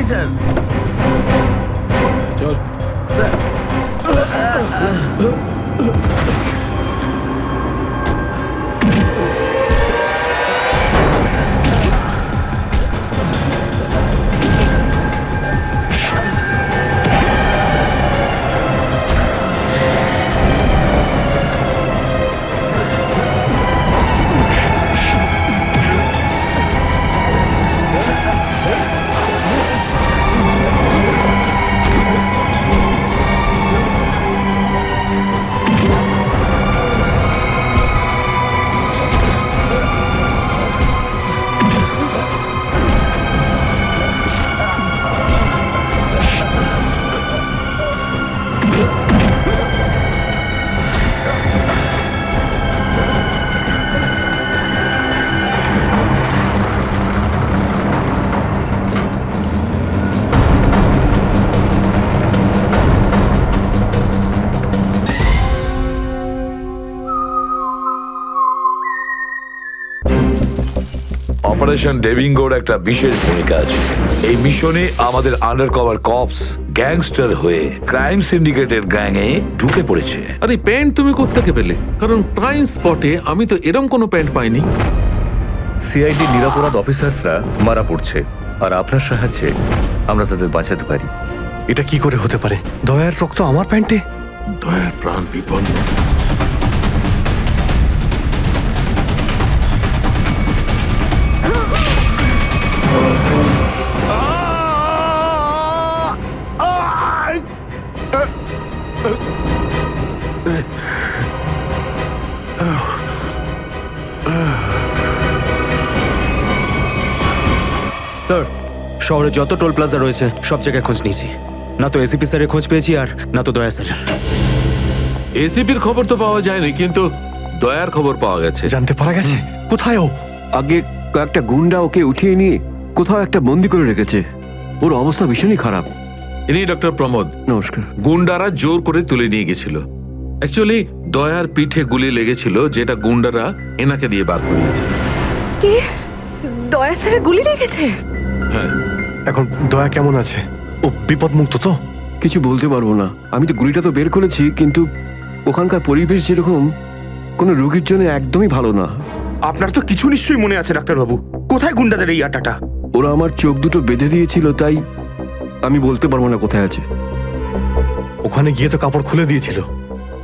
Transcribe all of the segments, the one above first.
Sir. চল। Operation ডেভিঙ্গোর একটা বিশেষ ভূমিকা আছে এই মিশনে। আমাদের আন্ডারকভার কপস গ্যাংস্টার হয়ে ক্রাইম সিন্ডিকেটের গ্যাংয়ে ঢুকে পড়েছে। আরে প্যান্ট তুমি কোত্থেকে পেলে? কারণ ক্রাইম স্পটে আমি তো এরম কোনো প্যান্ট পাইনি। সিআইডি নিরাপরাধ অফিসার্সরা মারা পড়ছে, আর আপনার সাহায্যে আমরা তাদের বাঁচাতে পারি। এটা কি করে হতে পারে? দয়ার রক্ত আমার প্যান্টে? দয়ার প্রাণ বিপন্ন। স্যার, শহরে যত টোল প্লাজা রয়েছে সব জায়গায় খোঁজ নিয়েছি। না তো এসিপি স্যারের খোঁজ পেয়েছি, আর না তো দয়া স্যারের। এসিপির খবর তো পাওয়া যায়নি, কিন্তু দয়ার খবর পাওয়া গেছে। জানতে পারা গেছে কোথায় ও? আগে কয়েকটা গুন্ডা ওকে উঠিয়ে নিয়ে কোথাও একটা বন্দি করে রেখেছে। ওর অবস্থা ভীষণই খারাপ। ইনি ডক্টর প্রমোদ। নমস্কার। গুন্ডারা জোর করে তুলে নিয়ে গেছিল। অ্যাকচুয়ালি দয়ার পিঠে গুলি লেগেছিল, যেটা গুন্ডারা এনাকে দিয়ে বার করিয়েছে। কি? দয়া স্যারের গুলি লেগেছে? হ্যাঁ। এখন দয়া কেমন আছে? ও বিপদমুক্ত তো? কিছু বলতে পারবো না। আমি তো গুলিটা তো বের করেছি, কিন্তু ওখানকার পরিবেশ যেরকম কোনো রোগীর জন্য একদমই ভালো না। আপনার তো কিছু নিশ্চয়ই মনে আছে ডাক্তারবাবু। কোথায় গুন্ডাদের এই আটাটা? ওরা আমার চোখ দুটো বেঁধে দিয়েছিল, তাই আমি বলতে পারবো না কোথায় আছে। ওখানে গিয়ে তো কাপড় খুলে দিয়েছিল।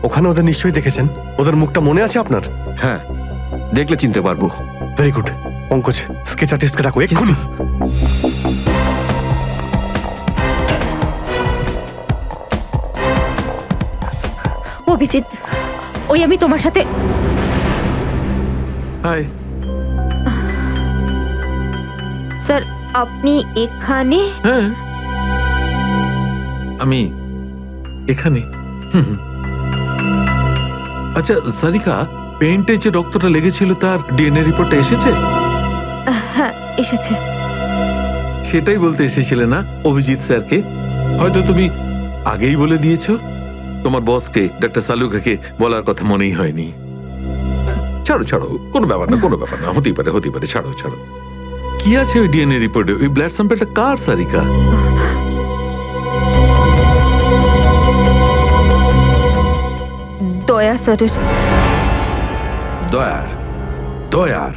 ওখানে ওদের নিশ্চয়ই দেখেছেন। ওদের মুখটা মনে আছে আপনার? হ্যাঁ, দেখলে চিনতে পারবো। Very good. পঙ্কজ, স্কেচ আর্টিস্টকে ডাকো এক্ষুনি। অভিজিৎ, ওই আমি তোমার সাথে। হাই। স্যার, আপনি এখানে? হ্যাঁ, আমি এখানে। আচ্ছা সারিকা, পেন্টে যে রক্তটা লেগেছিল তার ডিএনএ রিপোর্টটা এসেছে? হ্যাঁ, এসেছে। সেটাই বলতে এসেছিলে না অভিজিৎ স্যারকে? হয়তো তুমি আগেই বলে দিয়েছো। তোমার বসকে ডাক্তার সালুকাকে বলার কথা মনেই হয়নি। ছাড়ো ছাড়ো, কোনো ব্যাপার না, কোনো ব্যাপার না। হতেই পারে, হতেই পারে। ছাড়ো ছাড়ো। কি আছে ওই ডিএনএ রিপোর্টে? ওই ব্লাড স্যাম্পলটা কার সারিকা? দয়া স্যারের। দয়ার? দয়ার?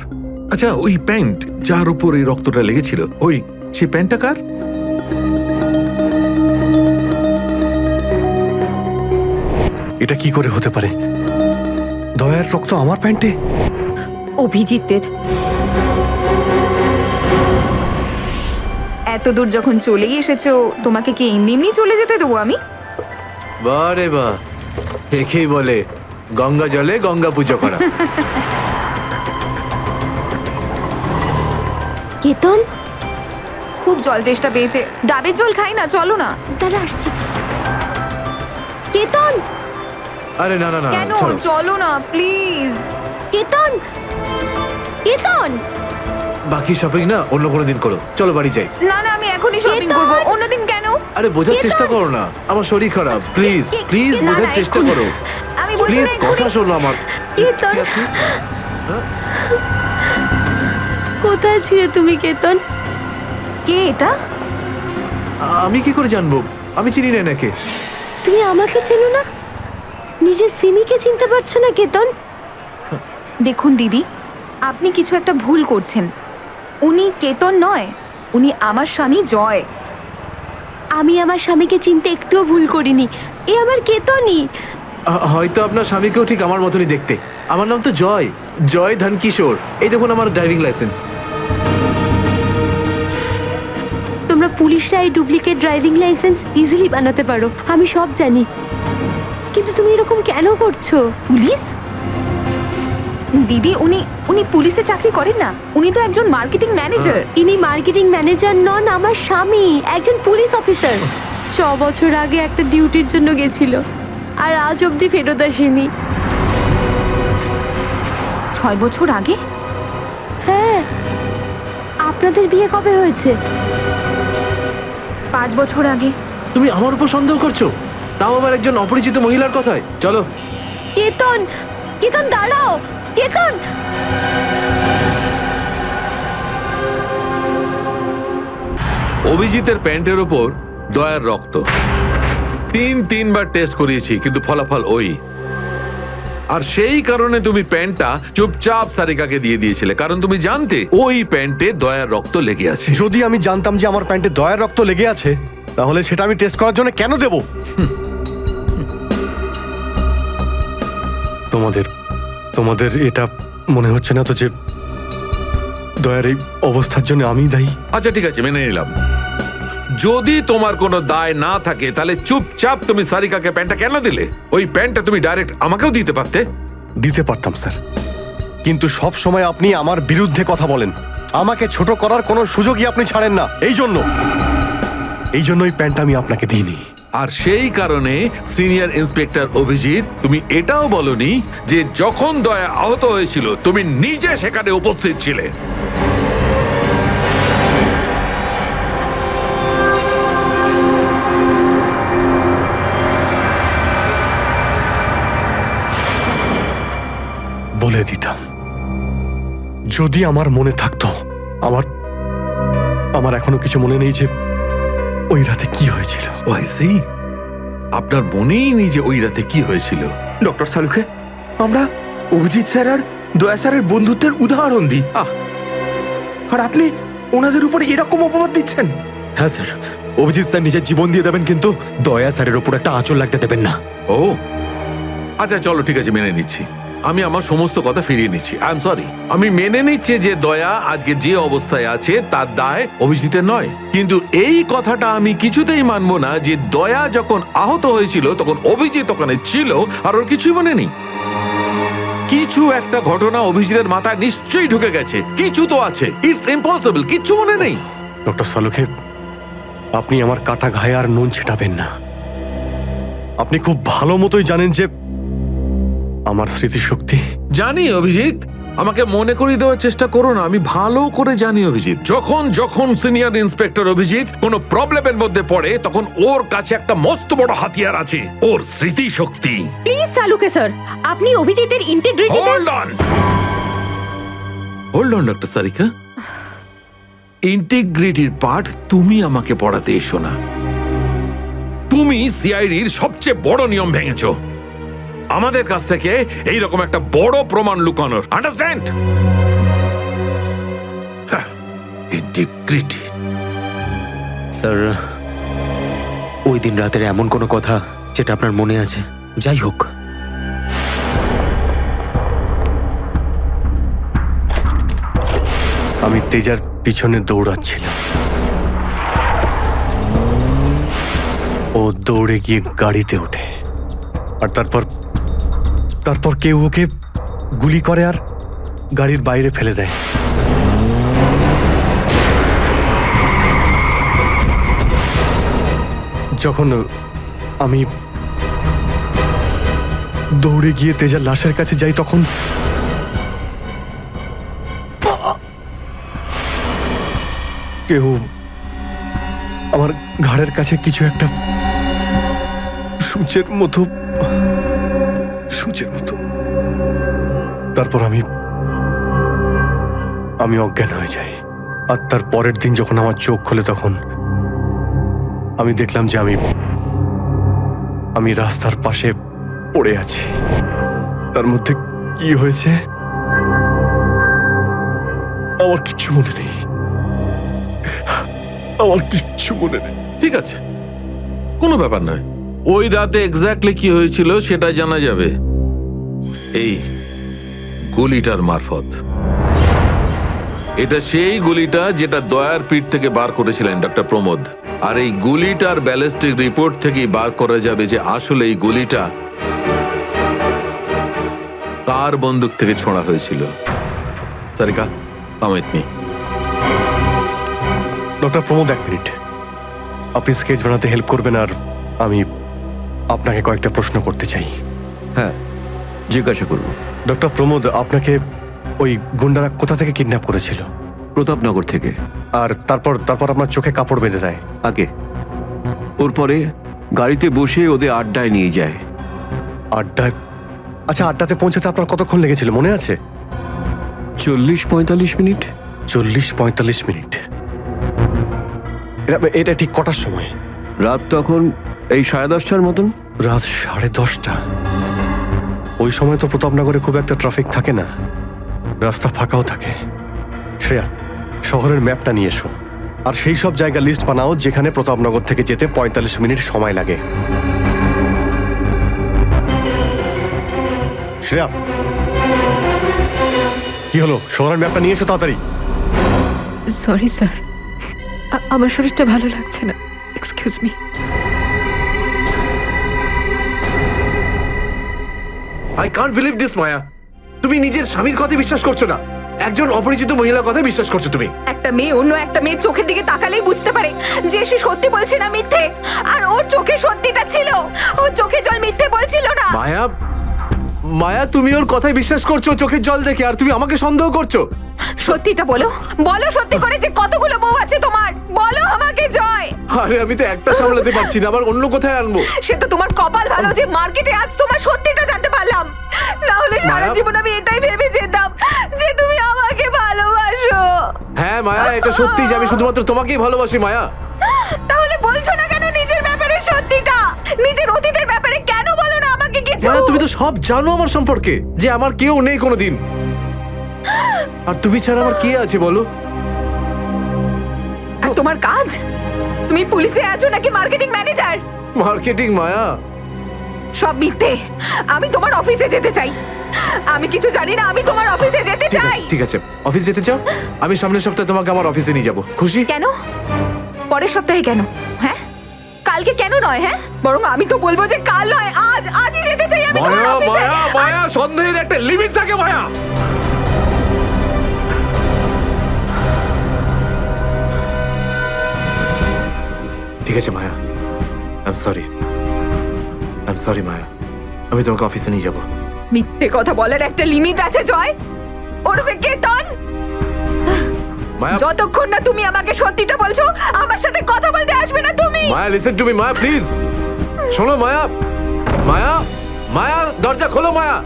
আচ্ছা, ওই প্যান্ট যার উপর এই রক্তটা লেগেছিল, সেই প্যান্টটা কার? এটা কি করে হতে পারে? দয়ার রক্ত আমার প্যান্টে? অভিজিতের। এত দূর যখন চলেই এসেছো, তোমাকে কি এমনি এমনি চলে যেতে দেবো আমি? বারে বা, একেই বলে গঙ্গা জলে গঙ্গা পুজো করা। কেতন, খুব জল তেষ্টা পেয়েছে। ডাবের জল খাই না, চলো না। দাদা আসছি। কেতন! আরে না না না, কেন? ছাড়ো। চলো না প্লিজ। কেতন! কেতন! বাকি শপিং না অন্য কোনো দিন করো, চলো বাড়ি যাই। না না, আমি এখনই শপিং করব। অন্যদিন কেন? আরে বোঝার চেষ্টা করো না, আমার শরীর খারাপ। প্লিজ প্লিজ না, বোঝার না, চেষ্টা এক্ষুনি। করো। আমি বলছি প্লিজ না, এক্ষুনি। কথা শোনো আমার। কেতন! কি আপনি? কোথায় ছিলে তুমি কেতন? কে এটা? আমি কি করে জানবো? আমি চিনি না এনাকে। তুমি আমাকে চেনো না? নিজের সিমিকে চিনতে পারছো না কেতন? দেখুন দিদি, আপনি কিছু একটা ভুল করছেন। উনি কেতন নয়, উনি আমার স্বামী জয়। আমি আমার স্বামীকে চিনতে একটুও ভুল করিনি। এ আমার কেতনই। হয়তো আপনার স্বামীকেও ঠিক আমার মতনই দেখতে। আমার নাম তো জয়, জয় ধনকিশোর। এই দেখুন আমার ড্রাইভিং লাইসেন্স। তোমরা পুলিশরা এই ডুপ্লিকেট ড্রাইভিং লাইসেন্স ইজিলি বানাতে পারো, আমি সব জানি। কিন্তু তুমি এরকম কেন করছো? পুলিশ? দিদি, উনি পুলিশে চাকরি করেন না, উনি তো একজন মার্কেটিং ম্যানেজার। ইনি মার্কেটিং ম্যানেজার নন, আমার স্বামী একজন পুলিশ অফিসার। 6 বছর আগে একটা ডিউটির জন্য গেছিল, আর আজ অবধি ফেরত আসেনি। 6 বছর আগে? হ্যাঁ। আপনাদের বিয়ে কবে হয়েছে? 5 বছর আগে। তুমি আমার উপর সন্দেহ করছো, তাও আবার একজন অপরিচিত মহিলার কথায়। চলো। কেতন, কেতন দাঁড়াও, কেতন। অভিজিতের প্যান্টের ওপর দয়ার রক্ত। 3বার টেস্ট করিয়েছি, কিন্তু ফলাফল ওই। আর সেই কারণে তুমি প্যান্টটা চুপচাপ সারিকাকে দিয়ে দিয়েছিলে, কারণ তুমি জানতে ওই প্যান্টে দয়ার রক্ত লেগে আছে। যদি আমি জানতাম যে আমার প্যান্টে দয়ার রক্ত লেগে আছে, তাহলে সেটা আমি টেস্ট করার জন্য কেন দেব? তোমাদের এটা মনে হচ্ছে না তো যে দয়ার এই অবস্থার জন্য আমি দায়ী? আচ্ছা ঠিক আছে, মেনে নিলাম। যদি তোমার কোনো দায় না থাকে, তাহলে চুপচাপ তুমি সারিকাকে প্যান্টটা কেন দিলে? ওই প্যান্টটা তুমি ডাইরেক্ট আমাকেও দিতে পারতে। দিতে পারতাম স্যার, কিন্তু সব সময় আপনি আমার বিরুদ্ধে কথা বলেন। আমাকে ছোট করার কোনো সুযোগই আপনি ছাড়েন না। এই জন্য ওই প্যান্টটা আমি আপনাকে দিইনি। আর সেই কারণে সিনিয়র ইন্সপেক্টর অভিজিৎ, তুমি এটাও বলনি যে যখন দয়া আহত হয়েছিল তুমি নিজে সেখানে উপস্থিত ছিলে। বলে দিতাম, যদি আমার মনে থাকতো। আমার এখনো কিছু মনে নেই যে ওই রাতে কি হয়েছিল। ওয়াইসি, আপনার মনেই নেই যে ওই রাতে কি হয়েছিল? ডক্টর সালুকে, আমরা অভিজিৎ স্যার আর দয়া স্যারের বন্ধুত্বের উদাহরণ দিই, আর আপনি ওনাদের উপর এরকম অপবাদ দিচ্ছেন? হ্যাঁ স্যার, অভিজিৎ স্যার নিজের জীবন দিয়ে দেবেন, কিন্তু দয়া স্যারের ওপর একটা আঁচল লাগতে দেবেন না। ও আচ্ছা, চলো ঠিক আছে, মেনে নিচ্ছি। আমি আমার সমস্ত কথা ফিরিয়ে নিচ্ছি। I am sorry. আমি মেনে নিচ্ছি যে দয়া আজকে যে অবস্থায় আছে তার দায় অভিজিতের নয়, কিন্তু এই কথাটা আমি কিছুতেই মানবো না যে দয়া যখন আহত হয়েছিল তখন অভিজিৎ ওখানে ছিল আর ওর কিছুই মনে নেই। কিছু একটা ঘটনা অভিজিতের মাথায় নিশ্চয়ই ঢুকে গেছে, কিছু তো আছে। ইটস ইম্পসিবল, কিচ্ছু মনে নেই। ডক্টর সালুকে, আপনি আমার কাটা ঘায়ে আর নুন ছেটাবেন না। আপনি খুব ভালো মতোই জানেন যে আমার স্মৃতিশক্তি। জানি অভিজিৎ, আমাকে মনে করিয়ে দেওয়ার চেষ্টা করো না। আমি ভালো করে জানি অভিজিৎ, যখন সিনিয়র ইন্সপেক্টর অভিজিৎ কোনো প্রবলেমের মধ্যে পড়ে তখন ওর কাছে একটা মস্ত বড় হাতিয়ার আছে, ওর স্মৃতিশক্তি। প্লিজ সালুকে স্যার, আপনি অভিজিতের integrity. Hold on doctor Sarika, ইন্টিগ্রিটির পাঠ তুমি আমাকে পড়াতে এসো না। তুমি সিআইডির সবচেয়ে বড় নিয়ম ভেঙেছো, আমাদের কাছ থেকে এইরকম একটা বড় প্রমাণ লুকানোর। আন্ডারস্ট্যান্ড? ইন্টিগ্রিটি। স্যার, ওই দিন রাতের এমন কোনো কথা যেটা আপনার মনে আছে? যাই হোক, আমি তেজার পিছনে দৌড়াচ্ছিলাম। ও দৌড়ে গিয়ে গাড়িতে ওঠে, আর তারপর কেউ ওকে গুলি করে আর গাড়ির বাইরে ফেলে দেয়। যখন আমি দৌড়ে গিয়ে তেজার লাশের কাছে যাই, তখন কেউ আমার ঘাড়ের কাছে কিছু একটা সূচের মতো। তারপর আমি অজ্ঞান হয়ে যাই। আর তার পরের দিন যখন আমার চোখ খোলে, আমি দেখলাম যে আমি রাস্তার পাশে পড়ে আছি। তার মধ্যে কি হয়েছে আমার কিচ্ছু মনে নেই, আমার কিচ্ছু মনে নেই। ঠিক আছে, কোনো ব্যাপার নয়। ওই রাতে এক্স্যাক্টলি কি হয়েছিল সেটা জানা যাবে এই গুলিটার মারফত। এটা সেই গুলিটা যেটা দয়ার পিঠ থেকে বার করেছিলেন ডক্টর প্রমোদ। আর এই গুলিটার ব্যালিস্টিক রিপোর্ট থেকেই বার করা যাবে যে আসলে এই গুলিটা কার বন্দুক থেকে ছোঁড়া হয়েছিল। Sarika, come with me. Doctor Pramod, 1 minute. আপনি স্কেচ বানাতে হেল্প করবেন, আর আমি আপনাকে কয়েকটা প্রশ্ন করতে চাই। হ্যাঁ, জিজ্ঞাসা করুন। ডক্টর প্রমোদ, আপনাকে ওই গুন্ডারা কোথা থেকে কিডন্যাপ করেছিল? প্রতাপনগর থেকে। আর তারপর আপনার চোখে কাপড় বেঁধে দেয়। আগে ওর পরে গাড়িতে বসে ওদের আড্ডায় নিয়ে যায়। আড্ডায়? আচ্ছা, আড্ডাতে পৌঁছাতে আপনার কতক্ষণ লেগেছিল মনে আছে? 40-45 মিনিট। 40-45 মিনিট। এটা ঠিক কটার সময়? রাত তখন এই 10:30টার মতন। রাত 10:30টা? ওই সময় তো প্রতাপনগরে খুব একটা ট্রাফিক থাকে না, রাস্তা ফাঁকাও থাকে। শ্রেয়া, শহরের ম্যাপটা নিয়ে এসো, আর সেই সব জায়গা লিস্ট বানাও যেখানে প্রতাপনগর থেকে যেতে 45 মিনিট সময় লাগে। শ্রেয়া, কি হলো? শহরের ম্যাপটা নিয়ে এসো তাড়াতাড়ি। সরি স্যার, আমার শরীরটা ভালো লাগছে না, excuse me. I can't believe this Maya. তুমি নিজের স্বামীর কথা বিশ্বাস করছো না, একজন অপরিচিত মহিলার কথা বিশ্বাস করছো তুমি। একটা মেয়ে অন্য একটা মেয়ের চোখের দিকে তাকালেই বুঝতে পারে যে সে সত্যি বলছে না মিথ্যে। আর ওর চোখে সত্যিটা ছিল, ওর চোখে জল মিথ্যে বলছিল না। মায়া, মায়া, তুমি ওর কথায় বিশ্বাস করছো চোখের জল দেখে, আর তুমি আমাকে সন্দেহ করছো। সত্যিটা বলো, বলো সত্যি করে যে কতগুলো বউ আছে তোমার, বলো আমাকে জয়। আরে আমি তো একটা সামলাতে পারছি না, আবার অন্য কোথায় আনবো? সে তো তোমার কপাল ভালো যে মার্কেটে আজ তোমার সত্যিটা জানতে পারলাম, না হলে সারা মায়া- জীবন আমি এটাই ভেবে যেতাম যে তুমি আমাকে ভালোবাসো। হ্যাঁ মায়া, এটা সত্যি যে আমি শুধুমাত্র তোমাকেই ভালোবাসি। মায়া, তাহলে বলছো না কেন নিজের ব্যাপারে সত্যিটা? নিজের অতীতের ব্যাপারে কেন বলো না আমাকে কিছু? মায়া, তুমি তো সব জানো আমার সম্পর্কে, যে আমার কেউ নেই কোনোদিন, আর তুমি ছাড়া আমার কে আছে বলো? আর তোমার কাজ? তুমি পুলিশে আছো নাকি মার্কেটিং ম্যানেজার? মার্কেটিং? মায়া, সব মিথ্যে। আমি তোমার অফিসে যেতে চাই। আমি কিছু জানি না, আমি তোমার অফিসে যেতে চাই। ঠিক আছে, অফিস যেতে চাও? আমি সামনের সপ্তাহে তোমাকে আমার অফিসে নিয়ে যাবো। খুশি? কেন? পরের সপ্তাহে কেন? হ্যাঁ, কালকে কেন নয়? হ্যাঁ, বরং আমি তো বলবো যে কাল নয়, আজই যেতে চাই আমি তোমার মায়া, অফিসে। মায়া, মায়া, সন্দেহের একটা লিমিট থাকে মায়া। ঠিক আছে মায়া, আই এম সরি মায়া, আমি তোমাকে অফিসে নিয়ে যাবো। মিথ্যে কথা বলার একটা লিমিট আছে জয়, ওরফে কেতন। মায়া, যতক্ষণ না তুমি আমাকে সত্যিটা বলছো, আমার সাথে কথা বলতে আসবে না তুমি। Maya, listen to me Maya, please শোনো মায়া। মায়া, মায়া, দরজা খোলো মায়া।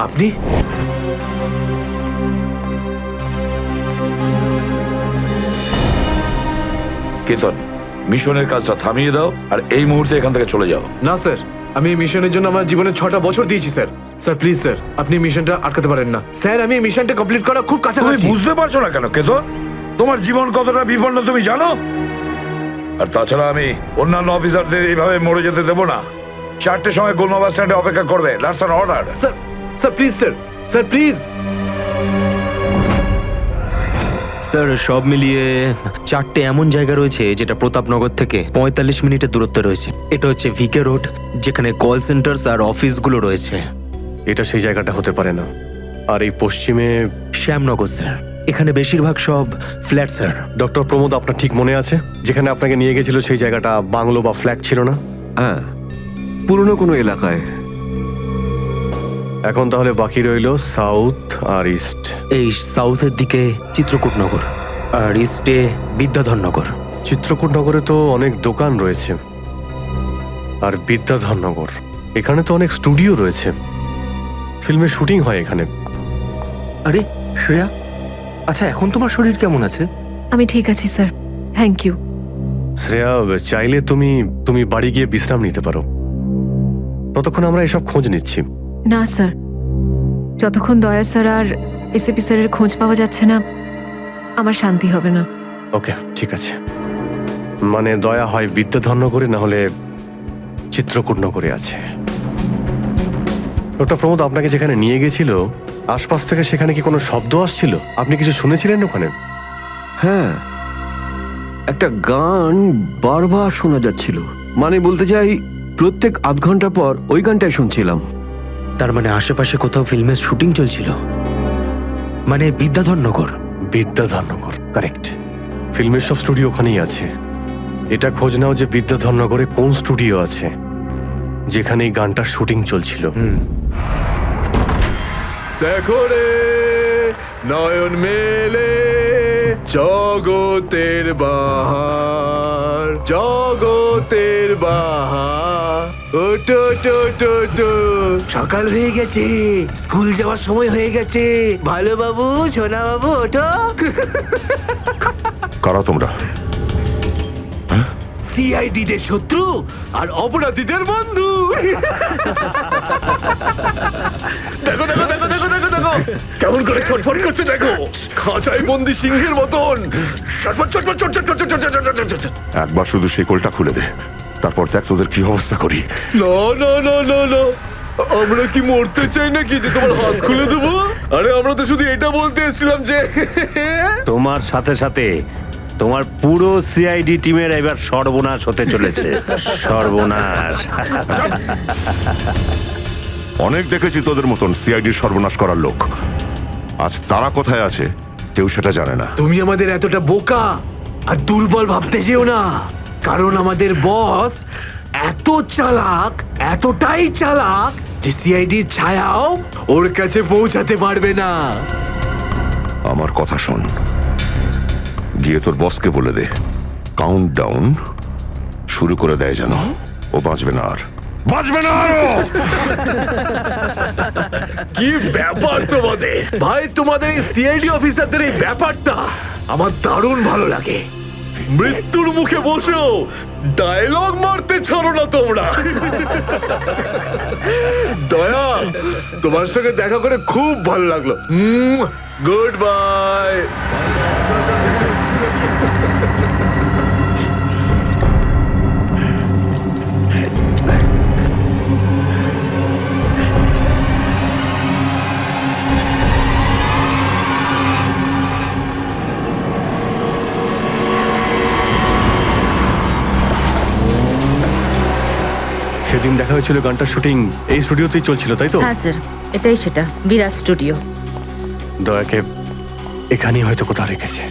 আপনি? কেতন, মিশনের কাজটা থামিয়ে দাও আর এই মুহূর্তে এখান থেকে চলে যাও। না স্যার, আমি এই মিশনের জন্য আমার জীবনে 6টা বছর দিয়েছি স্যার। স্যার প্লিজ স্যার, আপনি মিশনটা আটকাতে পারেন না স্যার। আমি এই মিশনটা কমপ্লিট করা খুব তুমি কাছাকাছি। বুঝতে পারছো না কেন কেতন? তোমার জীবন কতটা বিপন্ন তুমি জানো? আর তাছাড়া আমি অন্যান্য অফিসারদের এইভাবে মরে যেতে দেবো না। 4টের সময় গোলমা বাস স্ট্যান্ডে অপেক্ষা করবে। That's an order. Sir, sir please sir, sir please. Sir, সব মিলিয়ে 4টে এমন জায়গা রয়েছে যেটা প্রতাপনগর থেকে 45 মিনিটের দূরত্বে রয়েছে। এটা হচ্ছে ভিকে রোড, যেখানে কল সেন্টার্স আর অফিসগুলো রয়েছে। এটা সেই জায়গাটা হতে পারে না। আর এই পশ্চিমে শ্যামনগর স্যার, এখানে বেশিরভাগ সব ফ্ল্যাট স্যার। ডক্টর প্রমোদ, আপনার ঠিক মনে আছে যেখানে আপনাকে নিয়ে গেছিল সেই জায়গাটা বাংলো বা ফ্ল্যাট ছিল না? হ্যাঁ, পুরনো কোনো এলাকায়। এখন তাহলে বাকি রইল সাউথ আর ইস্ট। এই সাউথের দিকে চিত্রকূটনগর, আর ইস্টে বিদ্যাধরনগর। চিত্রকূট নগরে তো অনেক দোকান রয়েছে, আর বিদ্যাধরনগর। এখানে তো অনেক স্টুডিও রয়েছে, ফিল্মের শুটিং হয় এখানে। আরে শ্রেয়া, আচ্ছা এখন তোমার শরীর কেমন আছে? আমি ঠিক আছি স্যার, থ্যাংক ইউ। শ্রেয়া, চাইলে তুমি বাড়ি গিয়ে বিশ্রাম নিতে পারো, ততক্ষণ আমরা এসব খোঁজ নিচ্ছি। না স্যার, যতক্ষণ দয়া স্যার আর এসএপি স্যারের খোঁজ পাওয়া যাচ্ছে না আমার শান্তি হবে না। ওকে, ঠিক আছে। মানে দয়া হয় বিদ্যাধরনগরে, না হলে চিত্রকূটনগরে আছে। ডক্টর প্রমোদ আপনাকে যেখানে নিয়ে গেছিল, আশপাশ থেকে সেখানে কি কোনো শব্দ আসছিল? আপনি কিছু শুনেছিলেন ওখানে? হ্যাঁ, একটা গান বারবার শোনা যাচ্ছিল। মানে বলতে চাই, প্রত্যেক আধ ঘন্টা পর ওই গানটাই শুনছিলাম। তার মানে আশেপাশে কোথাও ফিল্মের শুটিং চলছিল, মানে বিদ্যাধরনগর। বিদ্যাধরনগর, কারেক্ট। ফিল্মের সব স্টুডিও ওখানেই আছে। এটা খোঁজ নাও যে বিদ্যাধরনগরে কোন স্টুডিও আছে যেখানে এই গানটার শুটিং চলছিল। দেখো রে নয়ন মেলে জগতের বাহার, জগতের বাহার। ওটো টো টো টো, সকাল হয়ে গেছে, স্কুল যাওয়ার সময় হয়ে গেছে। ভালো বাবু, সোনা বাবু, ওঠো। কারা তোমরা? সিআইডিদের শত্রু আর অপরাধীদের বন্ধু। দেখো দেখো দেখো দেখো দেখো দেখো কেমন করে ছটফট করছে, দেখো খাঁচায় বন্দি সিংহের মতন ছটফট ছটফট ছটফট ছটফট ছটফট ছটফট। একবার শুধু শেকলটা খুলে দে, তারপর দেখ তোদের কি অবস্থা করি। না না না না না, আমরা কি মরতে চাই নাকি যে তোমার হাত খুলে দেবো? আরে আমরা তো শুধু এটা বলতে এসেছিলাম যে তোমার সাথে সাথে তোমার পুরো সিআইডি টিমের এবার সর্বনাশ হতে চলেছে। সর্বনাশ। অনেক দেখেছি তোদের মতন সিআইডির সর্বনাশ করার লোক। আজ তারা কোথায় আছে কেউ সেটা জানে না। তুমি আমাদের এতটা বোকা আর দুর্বল ভাবতে যেও না, কারণ আমাদের বস এত চালাক, এতটাই চালাক যে সিআইডির ছায়াও ওর কাছে পৌঁছাতে পারবে না। আমার কথা শোন, গিয়ে তোর বসকে বলে দে কাউন্ট ডাউন শুরু করে দেয় যেন ও বাঁচবে না আর, বাঁচবে না আরো। কি ব্যাপার তোমাদের ভাই, তোমাদের এই সিআইডি অফিসারদের এই ব্যাপারটা আমার দারুণ ভালো লাগে। মৃত্যুর মুখে বসেও ডায়লগ মারতে ছাড়ো না তোমরা। দয়া, তোমার সঙ্গে দেখা করে খুব ভালো লাগলো। Good bye. সেদিন দেখা হয়েছিল গানটার শুটিং এই স্টুডিওতেই চলছিল, তাই তো? হ্যাঁ স্যার, এটাই সেটা, বিরাট স্টুডিও। দয়াকে এখানেই হয়তো কোথাও রেখেছে।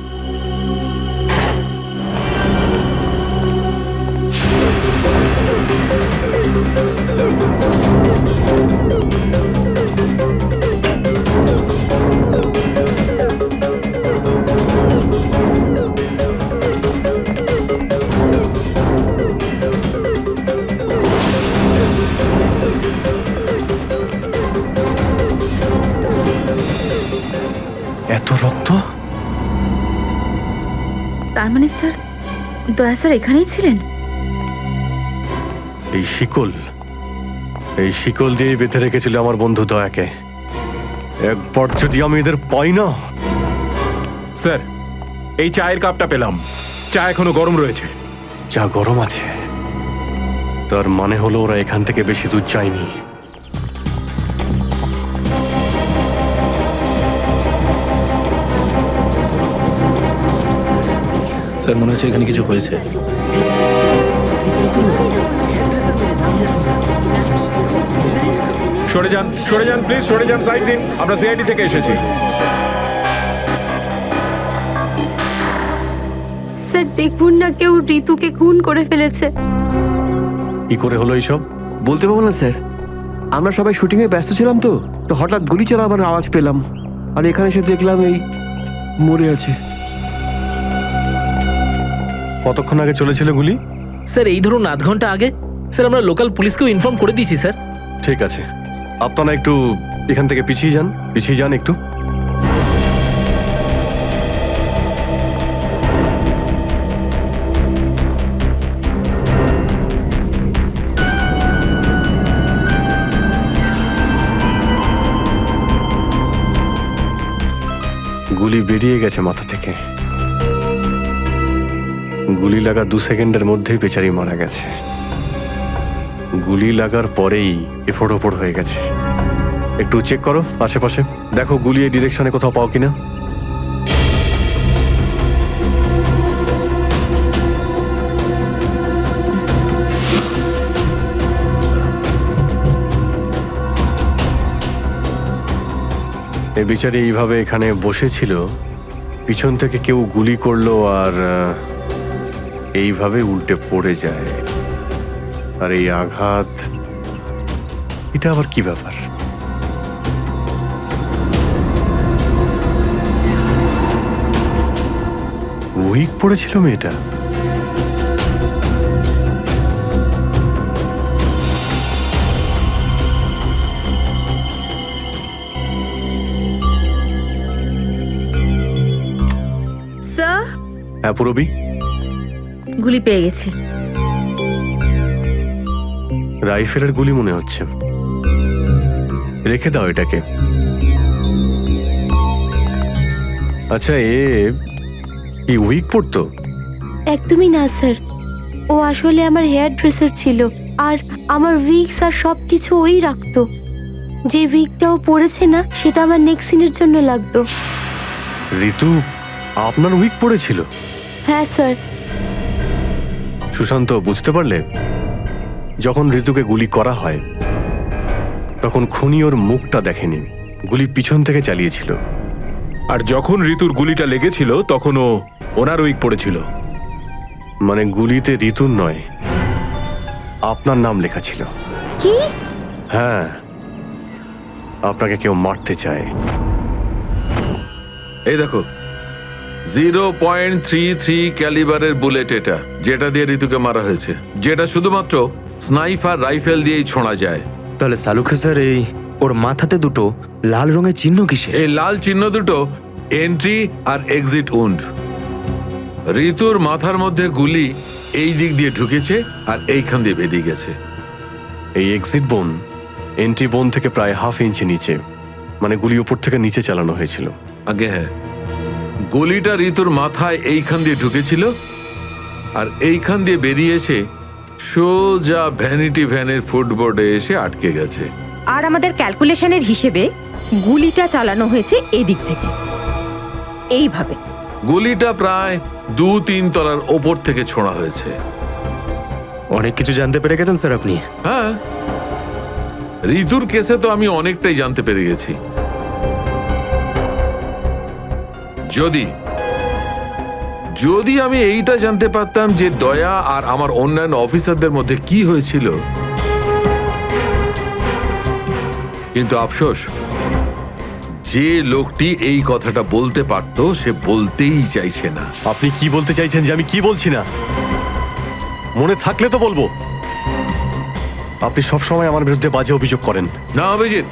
এত রক্ত? তার মানে স্যার দয়া স্যার এখানেই ছিলেন? এই শিকল দিয়ে বেঁধে রেখেছিল আমার বন্ধু দয়াকে। একবার যদি আমি এদের পাই না। স্যার, এই চায়ের কাপটা পেলাম, চা এখনো গরম রয়েছে। যা গরম আছে তার মানে হলো ওরা এখান থেকে বেশি দূর যায়নি। স্যার মনে হচ্ছে এখানে কিছু হয়েছে। সরে যান প্লিজ, সরে যান, সাইড দিন, আমরা সিআইডি থেকে এসেছি। স্যার দেখুন না, কেউ ঋতুকে খুন করে ফেলেছে। কি করে হলো এইসব? বলতে পারবো না স্যার, আমরা সবাই শুটিংয়ে ব্যস্ত ছিলাম তো হঠাৎ গুলি চালাবার আওয়াজ পেলাম, আর এখানে এসে দেখলাম এই মরে আছে। কতক্ষণ আগে চলেছিল গুলি? স্যার এই ধরুন আধ ঘন্টা আগে। স্যার আমরা লোকাল পুলিশকেও ইনফর্ম করে দিয়েছি স্যার। ঠিক আছে, আপনারা একটু এখান থেকে পিছিয়ে যান একটু। গুলি বেরিয়ে গেছে মাথা থেকে। গুলি লাগা 2 সেকেন্ডের মধ্যেই বেচারি মারা গেছে। গুলি লাগার পরেই এফোড় ওপড় হয়ে গেছে। একটু চেক করো আশেপাশে, দেখো গুলি এই ডিরেকশনে কোথাও পাও কিনা। এই বিচারে এইভাবে এখানে বসেছিল, পিছন থেকে কেউ গুলি করলো আর এইভাবে উল্টে পড়ে যায়। আর এই আঘাত, এটা আবার কি ব্যাপার? উইক পড়েছিল মেয়েটা। স্যার, হ্যাঁ পুরবি, গুলি পেয়ে গেছি। রাইফেলের গুলি মনে হচ্ছে। রেখে দাও এটাকে। আচ্ছা, এ কি উইক পড়তো? একদমই না স্যার, ও আসলে আমার হেয়ার ড্রেসার ছিল, আর আমার উইগস আর সব কিছু ওই রাখতো। যে উইগটা ও পরেছে না, সেটা আমার নেক্সট সিনের জন্য লাগতো। ঋতু আপনার উইক পড়েছিল? হ্যাঁ স্যার। সুশান্ত, বুঝতে পারলে? যখন ঋতুকে গুলি করা হয় তখন খুনি ওর মুখটা দেখেনি, গুলি পিছন থেকে চালিয়েছিল। আর যখন ঋতুর গুলিটা লেগেছিল তখন ও ওনার উইক পড়েছিল। মানে গুলিতে ঋতুর নয়, আপনার নাম লেখা ছিল। কি? হ্যাঁ, আপনাকে কেউ মারতে চায়। এই দেখো 0.33 ক্যালিবারের বুলেট, এটা যেটা দিয়ে ঋতুকে মারা হয়েছে, যেটা শুধুমাত্র স্নাইপার রাইফেল দিয়েই ছোঁড়া যায়। তাহলে সালুকে স্যার, এই ওর মাথাতে দুটো লাল রঙের চিহ্ন কিসে? এই লাল চিহ্ন দুটো এন্ট্রি আর এক্সিট উন্ড। ঋতুর মাথার মধ্যে গুলি এই দিক দিয়ে ঢুকেছে আর এইখান দিয়ে বেরিয়ে গেছে। এই এক্সিট বোন এন্ট্রি বোন থেকে প্রায় 1/2 ইঞ্চি নিচে, মানে গুলি উপর থেকে নিচে চালানো হয়েছিল। আগে হ্যাঁ, গুলিটা ঋতুর মাথায় এইখান দিয়ে ঢুকেছিল আর এইখান দিয়ে বেরিয়ে এসে সোজা ভ্যানিটি ভ্যানের ফুটবোর্ডে এসে আটকে গেছে। আর আমাদের ক্যালকুলেশনের হিসেবে গুলিটা চালানো হয়েছে এদিক থেকে, এইভাবে। গুলিটা প্রায় 2-3 তলার ওপর থেকে ছোঁড়া হয়েছে। অনেক কিছু জানতে পেরে গেছেন স্যার আপনি। হ্যাঁ, ঋতুর কেসে তো আমি অনেকটাই জানতে পেরে গেছি। যদি আমি এইটা জানতে পারতাম যে দয়া আর আমার অন্যান্য অফিসারদের মধ্যে কি হয়েছিল, কিন্তু আফসোস, যে লোকটি এই কথাটা বলতে পারতো সে বলতেই চাইছে না। আপনি কি বলতে চাইছেন যে আমি কি বলছি না? মনে থাকলে তো বলবো। আপনি সবসময় আমার বিরুদ্ধে বাজে অভিযোগ করেন। না অভিজিৎ,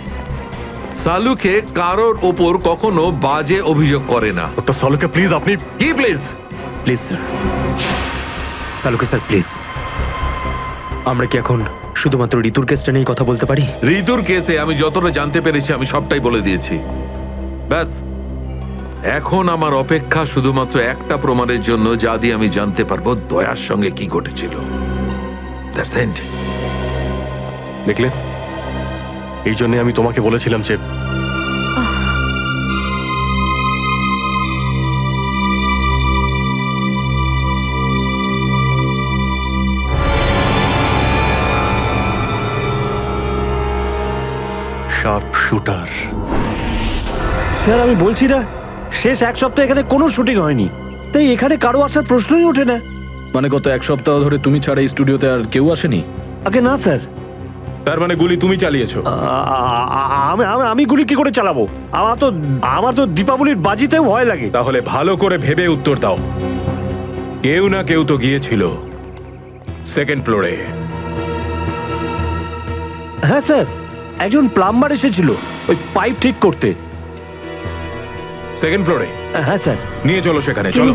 সালুকে কারোর ওপর কখনো বাজে অভিযোগ করে না। ডক্টর সালুকে প্লিজ, আপনি কি please? Please sir, Saluke sir please, আমরা কি এখন শুধুমাত্র ঋতুর কেসটা নিয়ে কথা বলতে পারি? ঋতুর কেসে আমি যতটা জানতে পেরেছি আমি সবটাই বলে দিয়েছি। ব্যাস, এখন আমার অপেক্ষা শুধুমাত্র একটা প্রমাণের জন্য, যা দিয়ে আমি জানতে পারবো দয়ার সঙ্গে কি ঘটেছিল। That's it. দেখলে, এই জন্য আমি তোমাকে বলেছিলাম যে শার্প শুটার। স্যার আমি বলছি না, শেষ 1 সপ্তাহ এখানে কোনো শুটিং হয়নি, তাই এখানে কারো আসার প্রশ্নই ওঠে না। মানে গত 1 সপ্তাহ ধরে তুমি ছাড়া এই স্টুডিওতে আর কেউ আসেনি? আগে না স্যার। তার মানে গুলি তুমি চালিয়েছো? আমি গুলি কি করে চালাবো? আমার তো দীপাবলির বাজিতেও ভয় লাগে। তাহলে ভালো করে ভেবে উত্তর দাও। কেউ না কেউ তো গিয়েছিল 2nd ফ্লোরে। হ্যাঁ স্যার, একজন প্লাম্বার এসেছিল ওই পাইপ ঠিক করতে। সেকেন্ড ফ্লোরে হ্যাঁ স্যার। নিয়ে চলো সেখানে, চলো।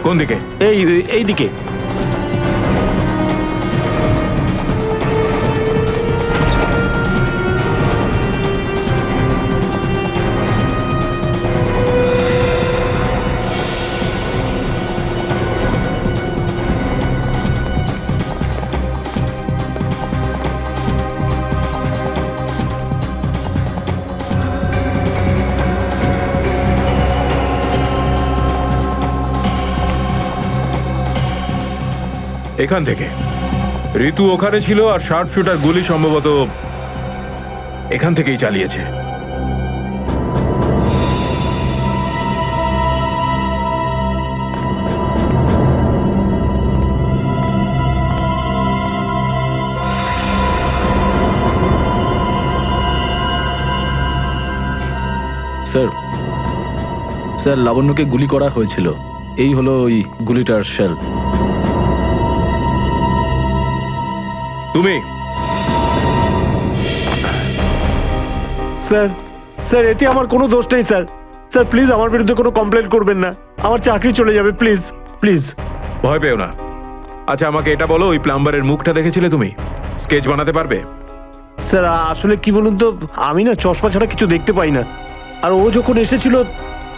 কোন দিকে? এই দিকে। এখান থেকে ঋতু ওখানে ছিল, আর শার্প শুটার গুলি সম্ভবত এখান থেকেই চালিয়েছে। স্যার, স্যার লাবণ্যকে গুলি করা হয়েছিল। এই হলো ওই গুলিটার শেল। তুমি স্যার, স্যার এতে আমার কোনো দোষ নেই স্যার। স্যার প্লিজ আমার বিরুদ্ধে কোনো কমপ্লেন করবেন না, আমার চাকরি চলে যাবে, প্লিজ প্লিজ। ভয় পেও না। আচ্ছা আমাকে এটা বলো, ওই প্লাম্বারের মুখটা দেখেছিলে তুমি? স্কেচ বানাতে পারবে? স্যার আসলে কি বলুন তো, আমি না চশমা ছাড়া কিছু দেখতে পাই না। আর ও যখন এসেছিল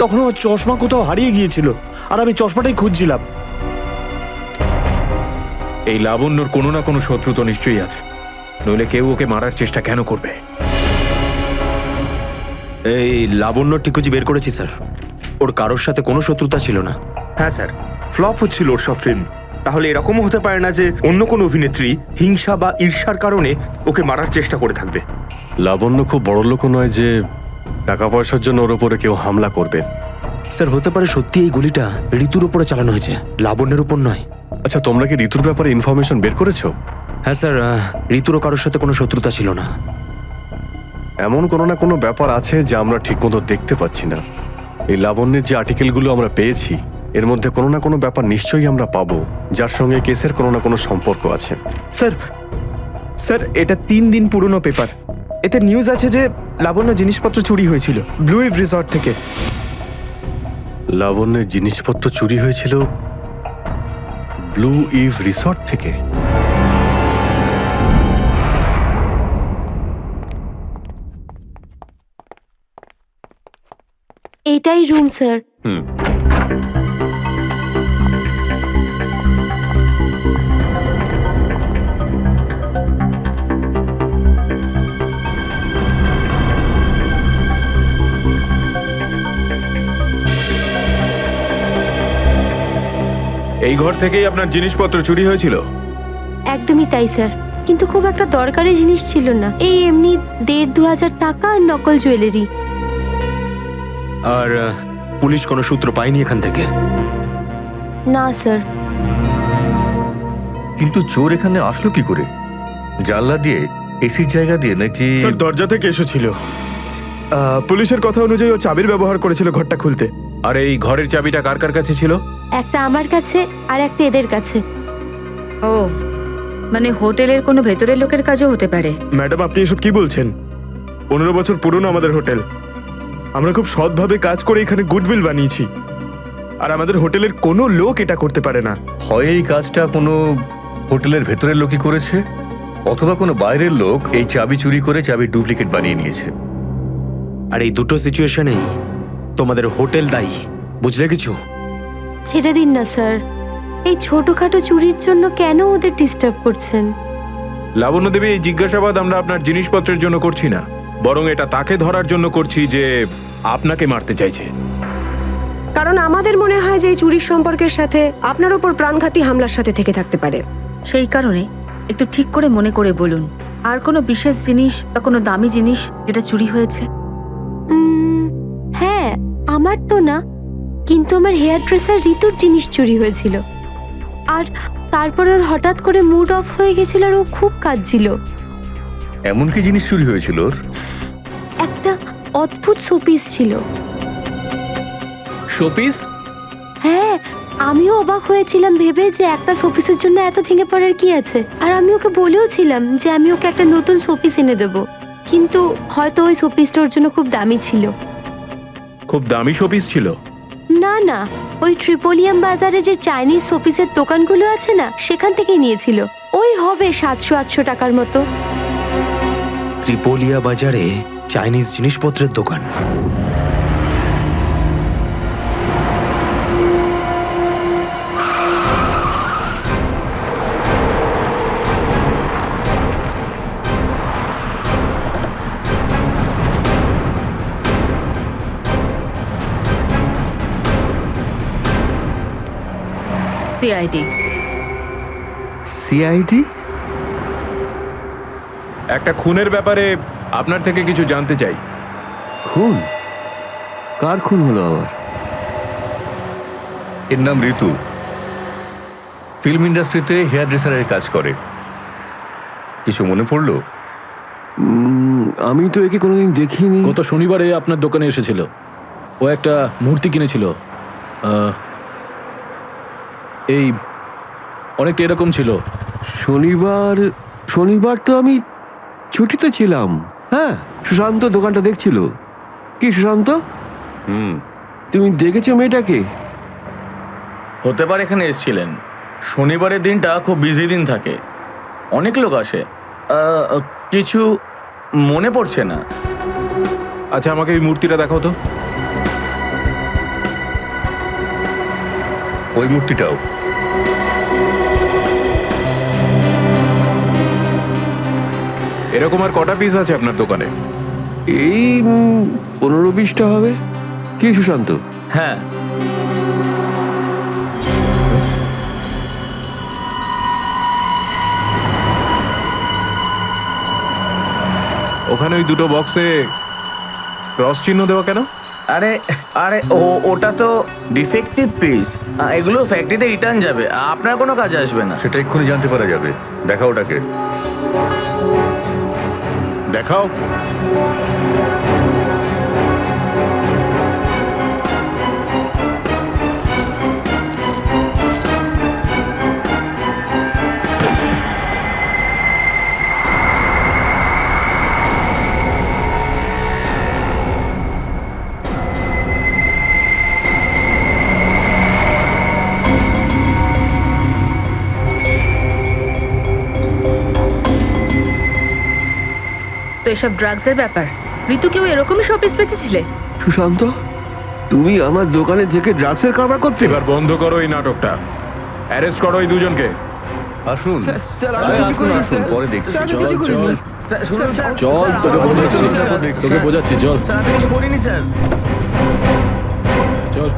তখন আমার চশমা কোথাও হারিয়ে গিয়েছিল, আর আমি চশমাটাই খুঁজছিলাম। এই লাবণ্যর কোনো না কোনো শত্রু তো নিশ্চয়ই আছে, নইলে কেউ ওকে মারার চেষ্টা কেন করবে? এই লাবণ্য ঠিকুজি বের করেছি স্যার, ওর কারোর সাথে কোনো শত্রুতা ছিল না। হ্যাঁ স্যার, ফ্লপ হচ্ছিল ওর সব ফিল্ম। তাহলে এরকমও হতে পারে না যে অন্য কোনো অভিনেত্রী হিংসা বা ঈর্ষার কারণে ওকে মারার চেষ্টা করে থাকবে। লাবণ্য খুব বড় লোক নয় যে টাকা পয়সার জন্য ওর উপরে কেউ হামলা করবে। স্যার হতে পারে সত্যি এই গুলিটা ঋতুর উপরে চালানো হয়েছে, লাবণ্যের উপর নয়। আচ্ছা তোমরা কি ঋতুর ব্যাপারে ইনফরমেশন বের করেছো? হ্যাঁ স্যার, ঋতুরও কারোর সাথে কোনো শত্রুতা ছিল না। এমন কোনো না কোনো ব্যাপার আছে যা আমরা ঠিকমতো দেখতে পাচ্ছি না। এই লাবণ্যের যে আর্টিকেলগুলো আমরা পেয়েছি এর মধ্যে কোনো না কোনো ব্যাপার নিশ্চয়ই আমরা পাবো যার সঙ্গে কেসের কোনো না কোনো সম্পর্ক আছে। স্যার, স্যার এটা 3 দিন পুরনো পেপার। এতে নিউজ আছে যে লাবণ্য জিনিসপত্র চুরি হয়েছিল ব্লু ইভ রিসর্ট থেকে। লাবণ্যের জিনিসপত্র চুরি হয়েছিল ব্লু ইভ রিসর্ট থেকে? এটাই রুম স্যার। এই ঘর থেকেই আপনার জিনিসপত্র চুরি হয়েছিল? একদমই তাই স্যার, কিন্তু খুব একটা দরকারি জিনিস ছিল না। এই এমনি 1,500-2,000 টাকা আর নকল জুয়েলারি। আর পুলিশ কোনো সূত্র পায়নি এখান থেকে? না স্যার। কিন্তু চোর এখানে আসলো কি করে? জানলা দিয়ে, এসির জায়গা দিয়ে নাকি? স্যার দরজা থেকে এসেছিল। পুলিশের কথা অনুযায়ী ও চাবির ব্যবহার করেছিল ঘরটা খুলতে। আর এই ঘরের চাবিটা কার কার কাছে ছিল? একটা আমার কাছে আর একটা এদের কাছে। ও মানে হোটেলের কোনো ভেতরের লোকের কাজও হতে পারে। ম্যাডাম আপনি এসব কি বলছেন? 15 বছর পুরনো আমাদের হোটেল। আমরা খুব সৎভাবে কাজ করে এখানে গুডউইল বানিয়েছি, আর আমাদের হোটেলের কোনো লোক এটা করতে পারে না। হয় এই কাজটা কোনো হোটেলের ভেতরের লোকই করেছে, অথবা কোনো বাইরের লোক এই চাবি চুরি করে চাবির ডুপ্লিকেট বানিয়ে নিয়েছে। আর এই দুটো সিচুয়েশনেই তোমাদের হোটেল দায়ী, বুঝলে কিছু? ছেড়ে দিন না স্যার, এই ছোটখাটো চুরির জন্য কেন ওদের ডিস্টার্ব করছেন? লাবণ্য দেবী, এই জিজ্ঞাসাবাদ আমরা আপনার জিনিসপত্রের জন্য করছি না, বরং এটা তাকে ধরার জন্য করছি যে আপনাকে মারতে চাইছে। কারণ আমাদের মনে হয় যে এই চুরির সম্পর্কের সাথে আপনার উপর প্রাণঘাতী হামলার সাথে থেকে থাকতে পারে। সেই কারণে একটু ঠিক করে মনে করে বলুন, আর কোনো বিশেষ জিনিস বা কোনো দামি জিনিস যেটা চুরি হয়েছে? হ্যাঁ, আমার তো না, কিন্তু আমার হেয়ার ড্রেসার ঋতুর জিনিস চুরি হয়েছিল। আর তারপর ওর হঠাৎ করে মুড অফ হয়ে গেছিল আর ও খুব কাঁদছিল। এমন কি জিনিস চুরি হয়েছিল ওর? একটা অদ্ভুত শোপিস ছিল। শোপিস? হ্যাঁ, আমিও অবাক হয়েছিলাম ভেবে যে একটা শোপিসের জন্য এত ভেঙে পড়ার কি আছে। আর আমি ওকে বলেও ছিলাম যে আমি ওকে একটা নতুন শোপিস এনে দেবো, কিন্তু হয়তো ওই শোপিসটা ওর জন্য খুব দামি ছিল। খুব দামি শোপিস ছিল? না না, ওই ট্রিপোলিয়াম বাজারে যে চাইনিজ শোপিসের দোকানগুলো আছে না, সেখান থেকেই নিয়েছিল। ওই হবে 700-800 টাকার মতো। ত্রিপোলিয়া বাজারে চাইনিজ জিনিসপত্রের দোকান। সিআইডি। সিআইডি? একটা খুনের ব্যাপারে আপনার থেকে কিছু জানতে চাই। খুন? কার খুন হলো আবার? এর নাম ঋতু, ফিল্ম ইন্ডাস্ট্রিতে হেয়ার ড্রেসারের কাজ করে। কিছু মনে পড়লো? আমি তো একে কোনোদিন দেখিনি। গত শনিবারে আপনার দোকানে এসেছিল। ও একটা মূর্তি কিনেছিল। এই অনেকটা এরকম ছিল। শনিবার তো আমি ছুটিতে ছিলাম। হ্যাঁ, সুশান্ত দোকানটা দেখছিল। কি সুশান্ত, তুমি দেখেছো মেয়েটাকে? হতে পারে এখানে এসেছিলেন। শনিবারের দিনটা খুব বিজি দিন থাকে, অনেক লোক আসে। কিছু মনে পড়ছে না। আচ্ছা, আমাকে এই মূর্তিটা দেখাও তো। ওই মূর্তিটাও? এরকম আর কটা পিস আছে আপনার দোকানে? এই 15-20টা হবে। কি সুশান্ত? হ্যাঁ, ওখানে ওই দুটো বক্সে ক্রস চিহ্ন দেওয়া কেন? আরে আরে ওটা তো ডিফেক্টিভ পিস। এগুলো ফ্যাক্টরিতে রিটার্ন যাবে, আপনার কোনো কাজে আসবে না। সেটা এক্ষুনি জানতে পারা যাবে। দেখাও ওটাকে, দেখাও। তো এসব ড্রাগসের ব্যাপার। ঋতু কেউ এরকমই শোপিস বেচেছিলে? সুশান্ত, তুমি আমার দোকানে থেকে ড্রাগসের কারবার করতে? এবার বন্ধ করো এই নাটকটা। অ্যারেস্ট করো এই দুজনকে। আসুন, আসুন, পরে দেখছি। চল, তোকে বোঝাচ্ছি, চল স্যার, আমি কিছু করিনি স্যার। চল।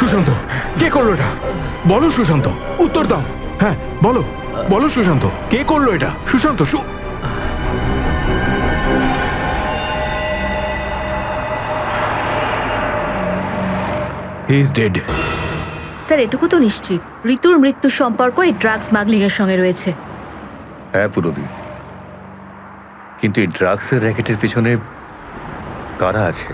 সুশান্ত কে করলো এটা? বলো সুশান্ত, উত্তর দাও। হ্যাঁ বলো, বলো সুশান্ত, কে করলো এটা? Sushant, he is dead. Sir এটুকু তো নিশ্চিত ঋতুর মৃত্যুর সম্পর্ক এই ড্রাগ স্মাগলিং এর সঙ্গে রয়েছে। হ্যাঁ পুরবি, কিন্তু এই ড্রাগসের র্যাকেটের পিছনে কারা আছে?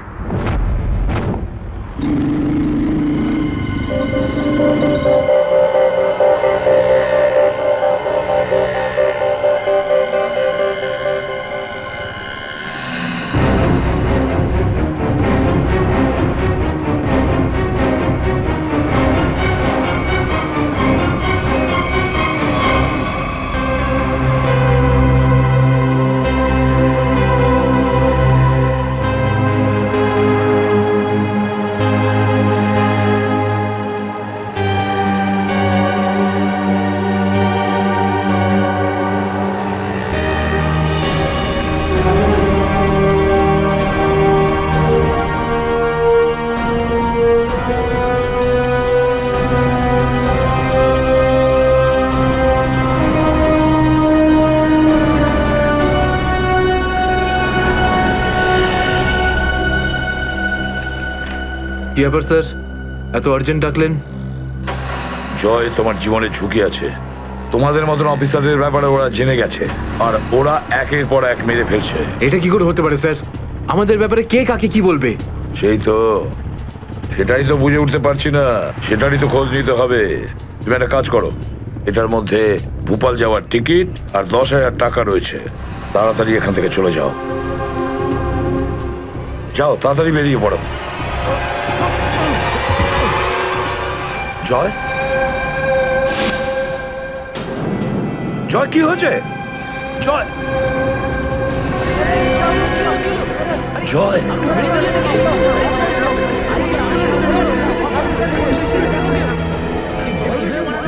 কি ব্যাপার স্যার, এত আর্জেন্ট ডাকলেন? জয়, তোমার জীবনে ঝুঁকি আছে। তোমাদের মতন অফিসারদের ব্যাপারে ওরা জেনে গেছে, আর ওরা একের পর এক মেরে ফেলছে। এটা কি করে হতে পারে স্যার? আমাদের ব্যাপারে কে কাকে কি বলবে? সেটাই তো বুঝে উঠতে পারছি না, সেটারই তো খোঁজ নিতে হবে। তুমি একটা কাজ করো, এটার মধ্যে ভোপাল যাওয়ার টিকিট আর 10,000 টাকা রয়েছে। তাড়াতাড়ি এখান থেকে চলে যাও, যাও তাড়াতাড়ি বেরিয়ে পড়ো। জয়, জয় কি হয়েছে? জয়, জয়,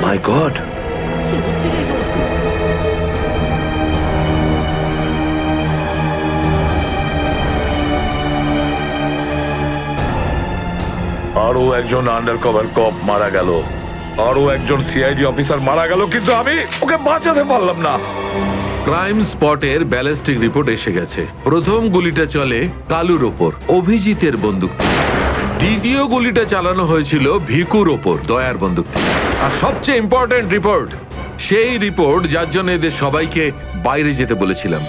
মাই গড, আরো একজন আন্ডার কভার কপ মারা গেল, আরো একজন সিআইডি অফিসার মারা গেল, কিন্তু আমি ওকে বাঁচাতে পারলাম না। ক্রাইম স্পটের ব্যালিস্টিক রিপোর্ট এসে গেছে। প্রথম গুলিটা চলে কালুর ওপর, অভিজিতের বন্দুক থেকে। দ্বিতীয় গুলিটা চালানো হয়েছিল ভিকুর ওপর, দয়ার বন্দুক থেকে। আর সবচেয়ে ইম্পর্টেন্ট রিপোর্ট, সেই রিপোর্ট যার জন্য এদের সবাইকে বাইরে যেতে বলেছিলাম।